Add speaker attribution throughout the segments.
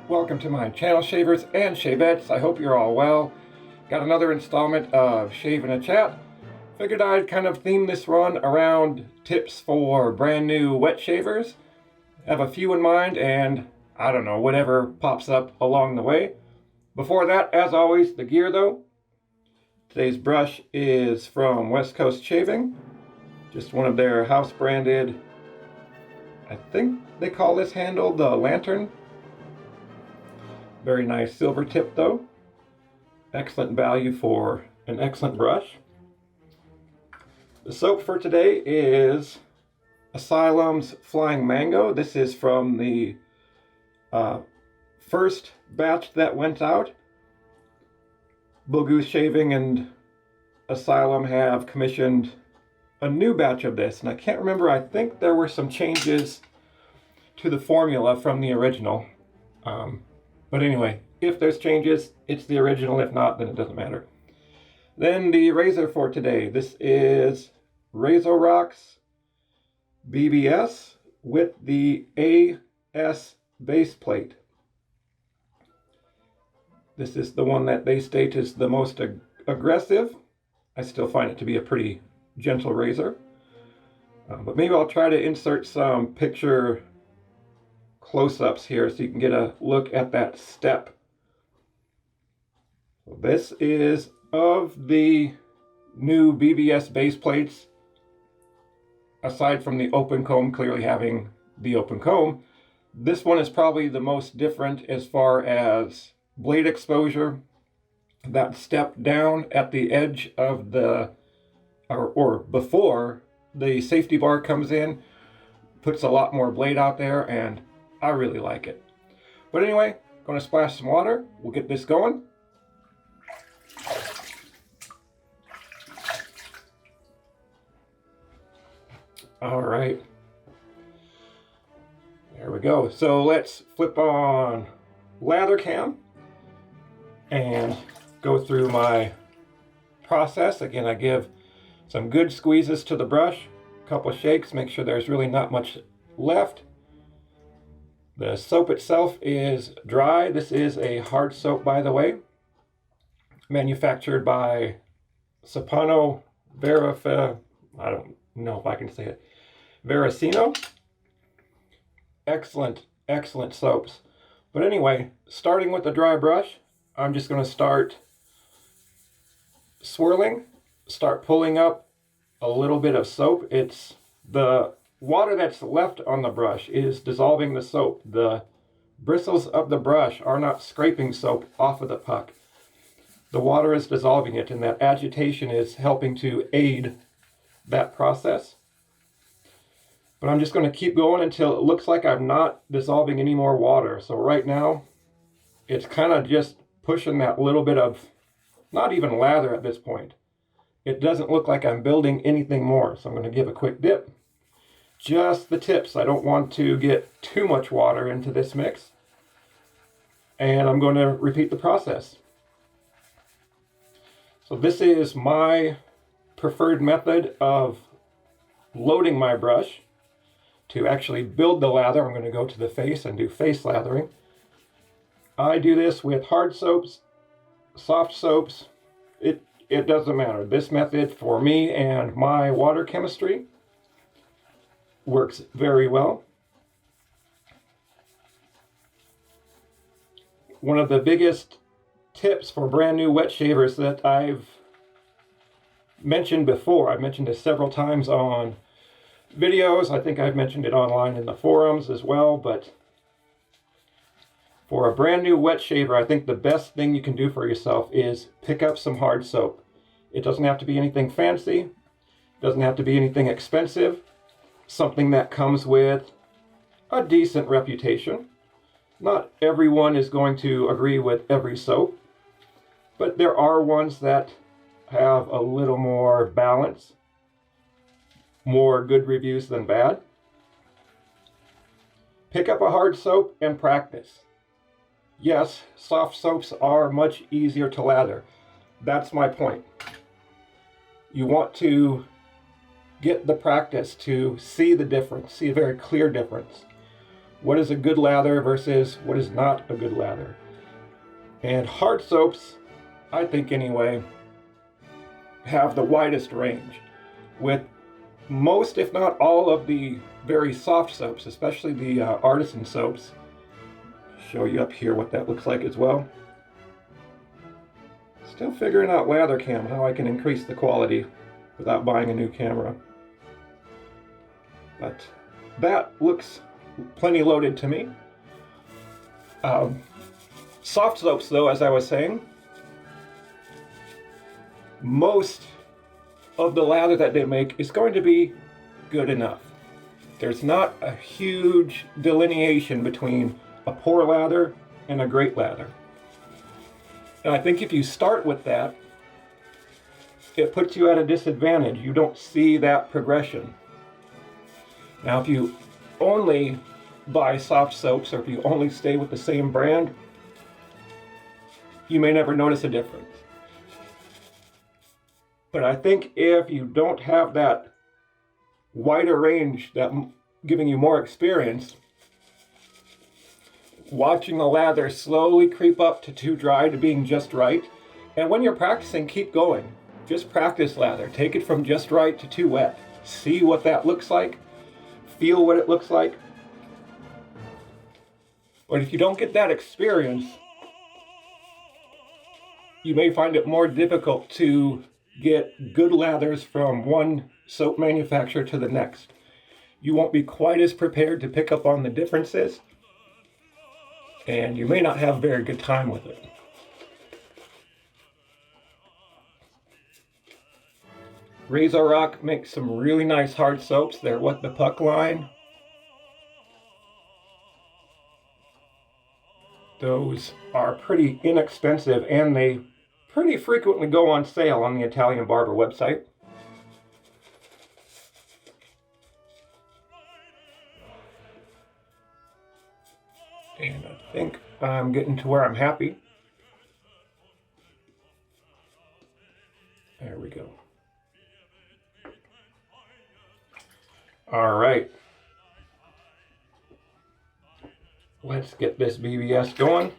Speaker 1: Welcome to my channel, shavers and shavettes. I hope you're all well. Got another installment of Shave in a Chat. Figured I'd kind of theme this run around tips for brand new wet shavers. Have a few in mind and I don't know, whatever pops up along the way. Before that, as always, the gear though. Today's brush is from West Coast Shaving. Just one of their house branded, I think they call this handle the Lathering. Very nice silver tip though. Excellent value for an excellent brush. The soap for today is Asylum's Flying Mango. This is from the first batch that went out. Bull Goose Shaving and Asylum have commissioned a new batch of this, and I can't remember, I think there were some changes to the formula from the original. But anyway, if there's changes, it's the original. If not, then it doesn't matter. Then the razor for today. This is RazorRock's BBS with the AS base plate. This is the one that they state is the most aggressive. I still find it to be a pretty gentle razor. But maybe I'll try to insert some picture close-ups here so you can get a look at that step. So this is of the new BBS base plates. Aside from the open comb, clearly having the open comb, this one is probably the most different as far as blade exposure. That step down at the edge of the, or before the safety bar comes in, puts a lot more blade out there, and I really like it. But anyway, going to splash some water. We'll get this going. All right. There we go. So let's flip on lather cam and go through my process. Again, I give some good squeezes to the brush, a couple of shakes, make sure there's really not much left. The soap itself is dry. This is a hard soap, by the way, manufactured by Sapano I don't know if I can say it, Veracino. Excellent, excellent soaps. But anyway, starting with the dry brush, I'm just going to start swirling, start pulling up a little bit of soap. It's the water that's left on the brush is dissolving the soap. The bristles of the brush are not scraping soap off of the puck. The water is dissolving it, and that agitation is helping to aid that process. But I'm just going to keep going until it looks like I'm not dissolving any more water. So right now, it's kind of just pushing that little bit of, not even lather at this point. It doesn't look like I'm building anything more. So I'm going to give a quick dip. Just the tips. I don't want to get too much water into this mix. And I'm going to repeat the process. So this is my preferred method of loading my brush. To actually build the lather, I'm going to go to the face and do face lathering. I do this with hard soaps, soft soaps. It doesn't matter. This method for me and my water chemistry works very well. One of the biggest tips for brand new wet shavers that I've mentioned before, I've mentioned this several times on videos, I think I've mentioned it online in the forums as well, but for a brand new wet shaver, I think the best thing you can do for yourself is pick up some hard soap. It doesn't have to be anything fancy, doesn't have to be anything expensive, something that comes with a decent reputation. Not everyone is going to agree with every soap, but there are ones that have a little more balance, more good reviews than bad. Pick up a hard soap and practice. Yes, soft soaps are much easier to lather. That's my point. You want to get the practice to see the difference, see a very clear difference. what is a good lather versus what is not a good lather. And hard soaps, I think anyway, have the widest range, with most, if not all, of the very soft soaps, especially the artisan soaps. Show you up here what that looks like as well. Still figuring out Lathercam, how I can increase the quality without buying a new camera. But that looks plenty loaded to me. Soft soaps, though, as I was saying, most of the lather that they make is going to be good enough. There's not a huge delineation between a poor lather and a great lather. And I think if you start with that, it puts you at a disadvantage. You don't see that progression. Now, if you only buy soft soaps, or if you only stay with the same brand, you may never notice a difference. But I think if you don't have that wider range, that giving you more experience, watching the lather slowly creep up to too dry to being just right. And when you're practicing, keep going. Just practice lather. Take it from just right to too wet. See what that looks like. Feel what it looks like. But if you don't get that experience, you may find it more difficult to get good lathers from one soap manufacturer to the next. You won't be quite as prepared to pick up on the differences, and you may not have a very good time with it. Razor Rock makes some really nice hard soaps. They're what the Puck line. Those are pretty inexpensive, and they pretty frequently go on sale on the Italian Barber website. And I think I'm getting to where I'm happy. There we go. All right. Let's get this BBS going.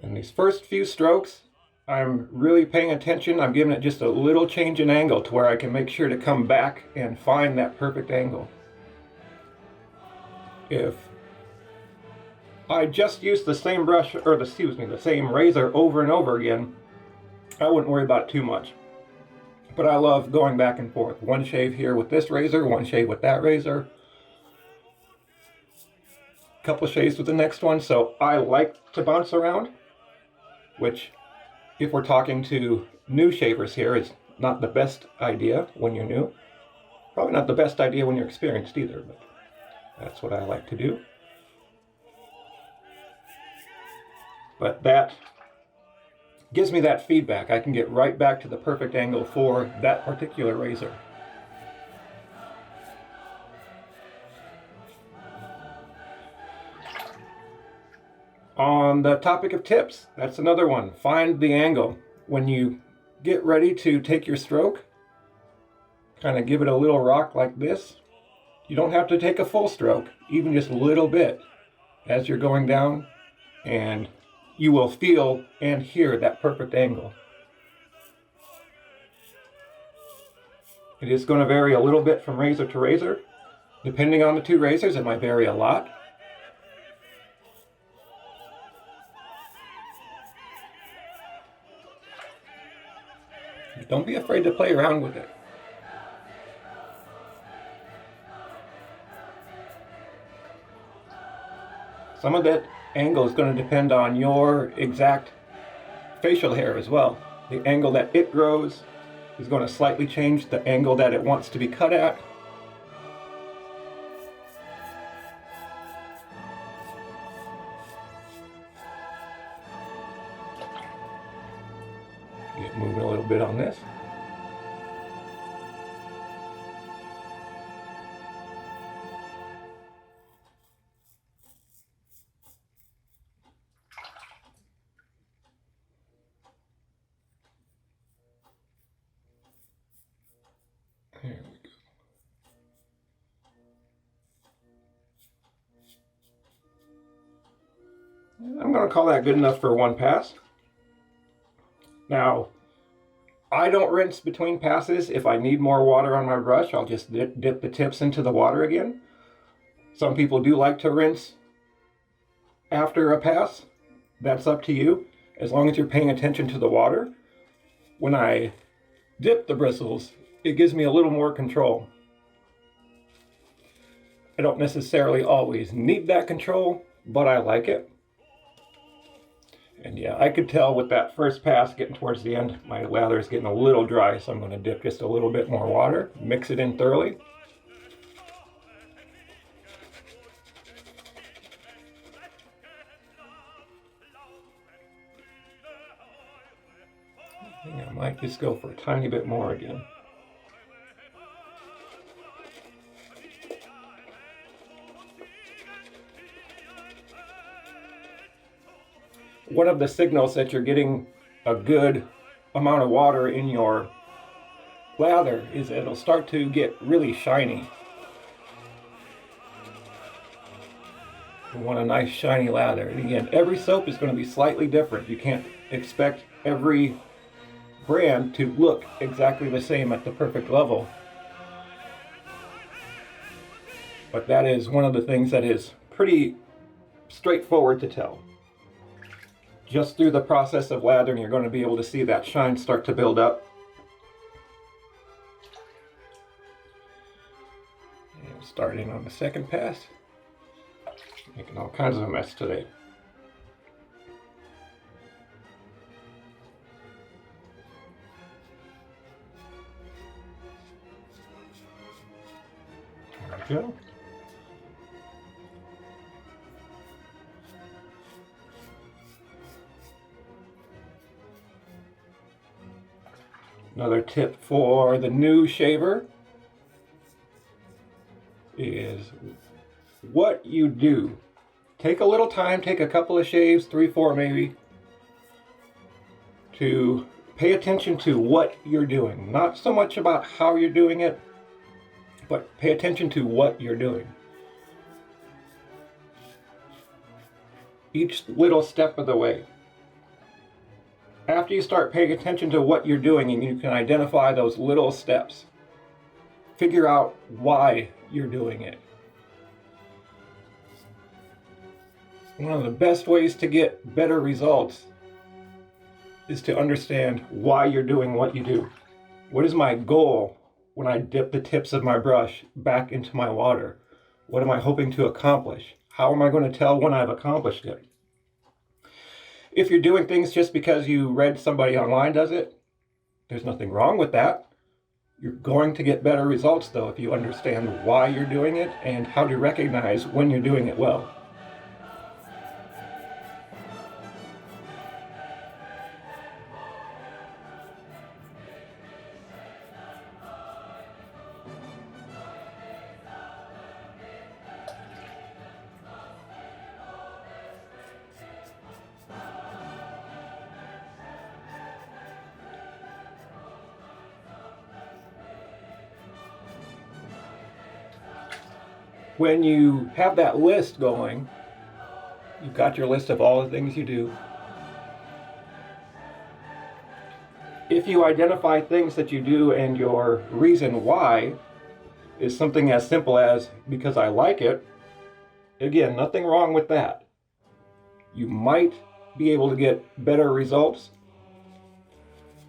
Speaker 1: And these first few strokes, I'm really paying attention. I'm giving it just a little change in angle to where I can make sure to come back and find that perfect angle. If I just used the same brush, or the same razor over and over again, I wouldn't worry about it too much. But I love going back and forth. One shave here with this razor, one shave with that razor, a couple of shaves with the next one. So I like to bounce around, which, if we're talking to new shavers here, is not the best idea when you're new. Probably not the best idea when you're experienced either, but that's what I like to do. But that gives me that feedback. I can get right back to the perfect angle for that particular razor. On the topic of tips, that's another one. Find the angle. When you get ready to take your stroke, kind of give it a little rock like this. You don't have to take a full stroke, even just a little bit as you're going down, and you will feel and hear that perfect angle. It is going to vary a little bit from razor to razor. Depending on the two razors, it might vary a lot. Don't be afraid to play around with it. Some of that angle is going to depend on your exact facial hair as well. The angle that it grows is going to slightly change the angle that it wants to be cut at. Get moving a little bit on this. Here we go. I'm going to call that good enough for one pass. Now, I don't rinse between passes. If I need more water on my brush, I'll just dip the tips into the water again. Some people do like to rinse after a pass. That's up to you, as long as you're paying attention to the water. When I dip the bristles, it gives me a little more control. I don't necessarily always need that control, but I like it. And yeah, I could tell with that first pass getting towards the end, my lather is getting a little dry, so I'm going to dip just a little bit more water, mix it in thoroughly. I think I might just go for a tiny bit more again. One of the signals that you're getting a good amount of water in your lather is that it'll start to get really shiny. You want a nice shiny lather. And again, every soap is going to be slightly different. You can't expect every brand to look exactly the same at the perfect level. But that is one of the things that is pretty straightforward to tell. Just through the process of lathering, you're going to be able to see that shine start to build up. And starting on the second pass. Making all kinds of a mess today. There we go. Another tip for the new shaver is what you do. Take a little time, take a couple of shaves, 3, 4 maybe, to pay attention to what you're doing. Not so much about how you're doing it, but pay attention to what you're doing. Each little step of the way. After you start paying attention to what you're doing and you can identify those little steps, figure out why you're doing it. One of the best ways to get better results is to understand why you're doing what you do. What is my goal when I dip the tips of my brush back into my water? What am I hoping to accomplish? How am I going to tell when I've accomplished it? If you're doing things just because you read somebody online does it, there's nothing wrong with that. You're going to get better results though if you understand why you're doing it and how to recognize when you're doing it well. When you have that list going, you've got your list of all the things you do. If you identify things that you do and your reason why is something as simple as because I like it, again, nothing wrong with that. You might be able to get better results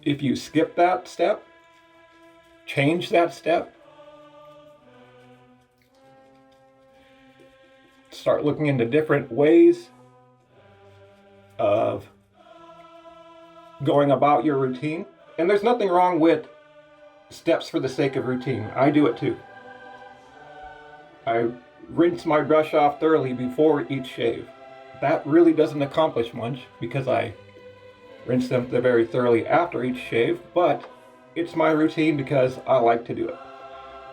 Speaker 1: if you skip that step, change that step, start looking into different ways of going about your routine. And there's nothing wrong with steps for the sake of routine. I do it too. I rinse my brush off thoroughly before each shave. That really doesn't accomplish much because I rinse them very thoroughly after each shave, but it's my routine because I like to do it.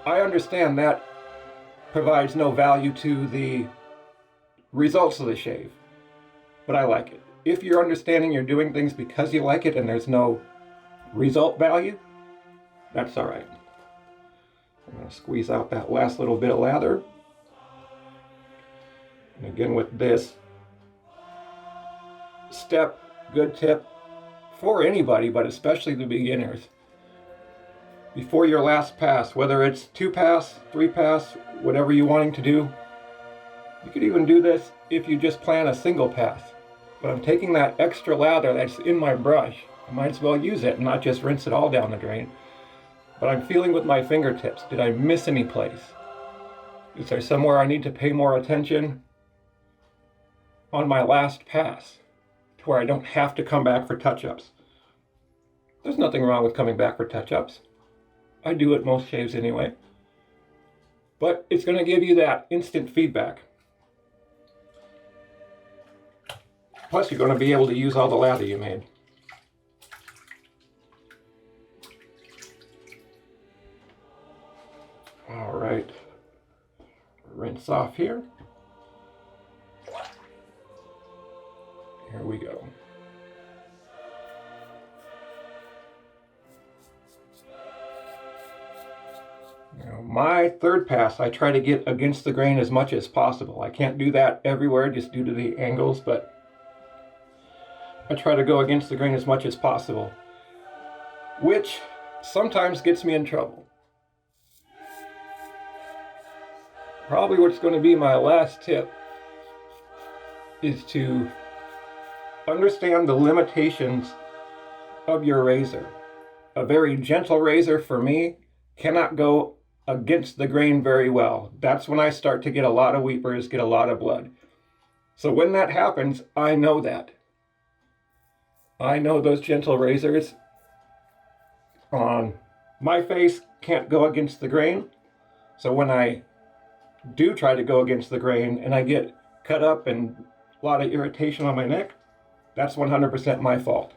Speaker 1: I understand that provides no value to the results of the shave, but I like it. If you're understanding you're doing things because you like it and there's no result value, that's all right. I'm going to squeeze out that last little bit of lather. And again, with this step, good tip for anybody, but especially the beginners. Before your last pass, whether it's 2 pass, 3 pass, whatever you're wanting to do, you could even do this if you just plan a single pass. But I'm taking that extra lather that's in my brush. I might as well use it and not just rinse it all down the drain. But I'm feeling with my fingertips, did I miss any place? Is there somewhere I need to pay more attention on my last pass to where I don't have to come back for touch-ups? There's nothing wrong with coming back for touch-ups. I do it most shaves anyway. But it's going to give you that instant feedback. Plus, you're going to be able to use all the lather you made. All right. Rinse off here. Here we go. Now, my third pass, I try to get against the grain as much as possible. I can't do that everywhere just due to the angles, but I try to go against the grain as much as possible, which sometimes gets me in trouble. Probably what's going to be my last tip is to understand the limitations of your razor. A very gentle razor for me cannot go against the grain very well. That's when I start to get a lot of weepers, get a lot of blood. So when that happens, I know that. I know those gentle razors on my face can't go against the grain. So when I do try to go against the grain and I get cut up and a lot of irritation on my neck, that's 100% my fault.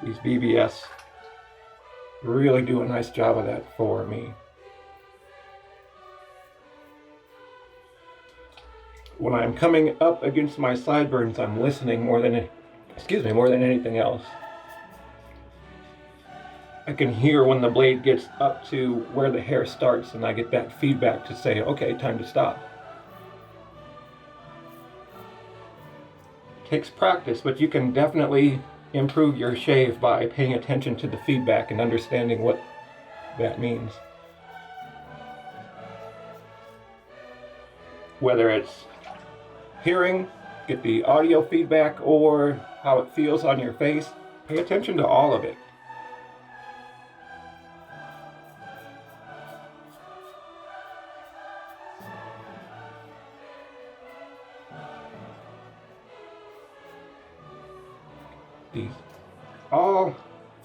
Speaker 1: These BBS really do a nice job of that for me. When I'm coming up against my sideburns, I'm listening more than anything else. I can hear when the blade gets up to where the hair starts, and I get that feedback to say, okay, time to stop. It takes practice, but you can definitely improve your shave by paying attention to the feedback and understanding what that means. Whether it's hearing, get the audio feedback, or how it feels on your face, pay attention to all of it. All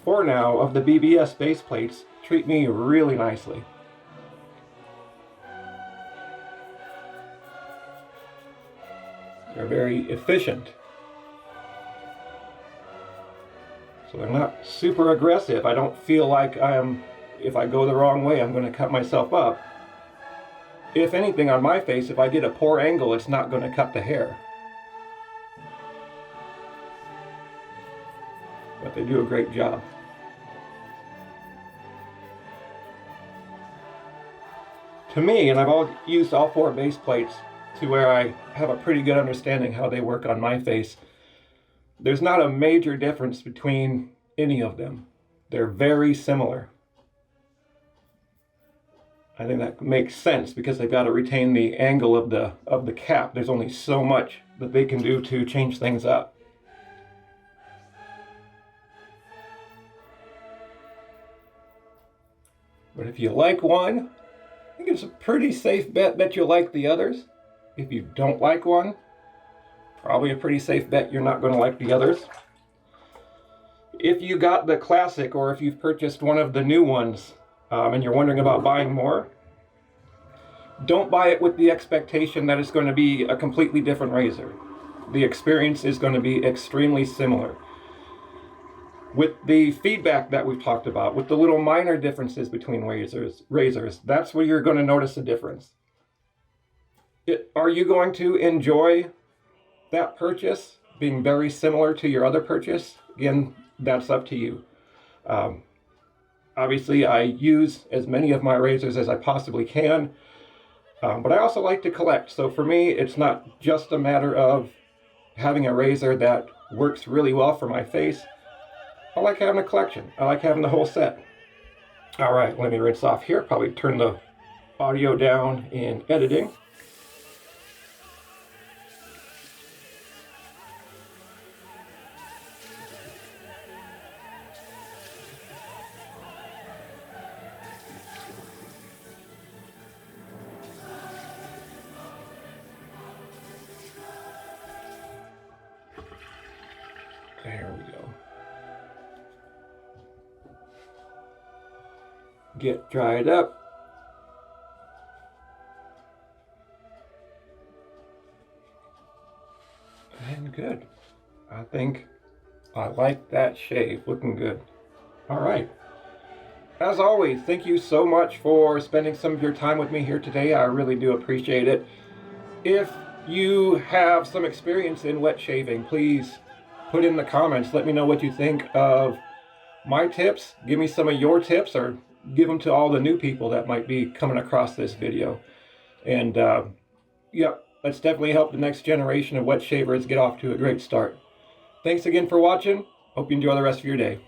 Speaker 1: 4 now of the BBS base plates treat me really nicely. They're very efficient. So they're not super aggressive. I don't feel like if I go the wrong way, I'm going to cut myself up. If anything, on my face, if I get a poor angle, it's not going to cut the hair. But they do a great job. To me, and I've used all 4 base plates to where I have a pretty good understanding how they work on my face, there's not a major difference between any of them. They're very similar. I think that makes sense because they've got to retain the angle of the cap. There's only so much that they can do to change things up. But if you like one, I think it's a pretty safe bet that you'll like the others. If you don't like one, probably a pretty safe bet you're not going to like the others. If you got the classic, or if you've purchased one of the new ones and you're wondering about buying more, don't buy it with the expectation that it's going to be a completely different razor. The experience is going to be extremely similar. With the feedback that we've talked about, with the little minor differences between razors, that's where you're going to notice a difference. Are you going to enjoy that purchase? being very similar to your other purchase, again, that's up to you. Obviously, I use as many of my razors as I possibly can, but I also like to collect. So for me, it's not just a matter of having a razor that works really well for my face. I like having a collection. I like having the whole set. All right, let me rinse off here. Probably turn the audio down in editing. There we go. Get dried up. And good. I think I like that shave. Looking good. All right. As always, thank you so much for spending some of your time with me here today. I really do appreciate it. If you have some experience in wet shaving, please put in the comments. Let me know what you think of my tips. Give me some of your tips, or give them to all the new people that might be coming across this video. And yep, let's definitely help the next generation of wet shavers get off to a great start. Thanks again for watching. Hope you enjoy the rest of your day.